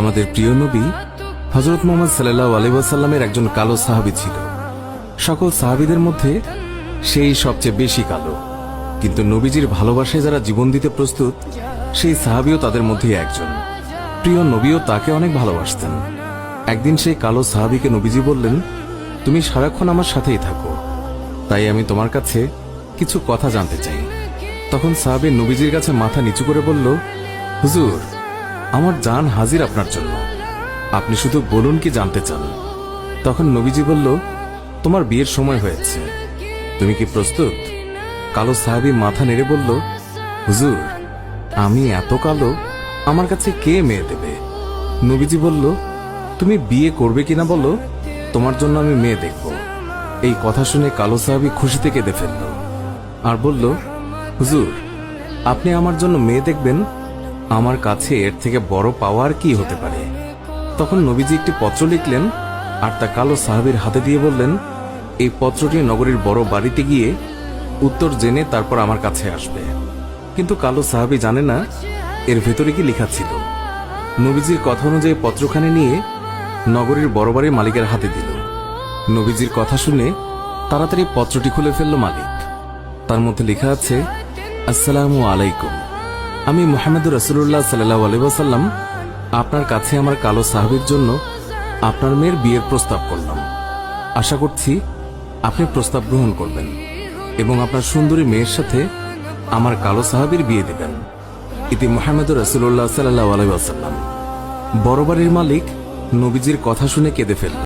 আমাদের প্রিয় নবী হযরত মুহাম্মদ সাল্লাল্লাহু আলাইহি ওয়াসাল্লামের একজন কালো সাহাবী ছিল। সকল সাহাবীদের মধ্যে সেই সবচেয়ে বেশি কালো, কিন্তু নবীজির ভালোবাসায় যারা জীবন দিতে প্রস্তুত সেই সাহাবীও তাদের মধ্যে একজন। প্রিয় নবীও তাকে অনেক ভালোবাসতেন। একদিন সেই কালো সাহাবীকে নবীজি বললেন, তুমি সারাক্ষণ আমার সাথেই থাকো, তাই আমি তোমার কাছে কিছু কথা জানতে চাই। তখন সাহাবী নবীজির কাছে মাথা নিচু করে বলল, হুজুর, আমার জান হাজির আপনার জন্য, আপনি শুধু বলুন কি জানতে চান। তখন নবীজি বলল, তোমার বিয়ের সময় হয়েছে, তুমি কি প্রস্তুত? কালো সাহাবী মাথা নেড়ে বলল, হুজুর, আমি এত কালো, আমার কাছে কে মেয়ে দেবে? নবীজি বলল, তুমি বিয়ে করবে কিনা বলো, তোমার জন্য আমি মেয়ে দেখব। এই কথা শুনে কালো সাহাবী খুশিতে কেঁদে ফেলল আর বলল, হুজুর, আপনি আমার জন্য মেয়ে দেখবেন, আমার কাছে এর থেকে বড় পাওয়ার কি হতে পারে? তখন নবীজি একটি পত্র লিখলেন আর তা কালো সাহাবীর হাতে দিয়ে বললেন, এই পত্রটি নগরীর বড় বাড়িতে গিয়ে উত্তর জেনে তারপর আমার কাছে আসবে। কিন্তু কালো সাহাবী জানে না এর ভেতরে কি লেখা ছিল। নবীজির কথা অনুযায়ী পত্রখানি নিয়ে নগরীর বড় বাড়ির মালিকের হাতে দিল। নবীজির কথা শুনে তাড়াতাড়ি পত্রটি খুলে ফেলল মালিক। তার মধ্যে লেখা আছে, আসসালামু আলাইকুম, আমি মুহাম্মদুর রাসূলুল্লাহ সাল্লাল্লাহু আলাইহি ওয়াসাল্লাম আপনার কাছে আমার কালো সাহাবীর জন্য আপনার মেয়ের বিয়ের প্রস্তাব করলাম। আশা করছি আপনি প্রস্তাব গ্রহণ করবেন এবং আপনার সুন্দরী মেয়ের সাথে আমার কালো সাহাবীর বিয়ে দেবেন। ইতি মুহাম্মদুর রাসূলুল্লাহ সাল্লাল্লাহু আলাইহি ওয়াসাল্লাম। বড় বাড়ির মালিক নবীজির কথা শুনে কেঁদে ফেলল।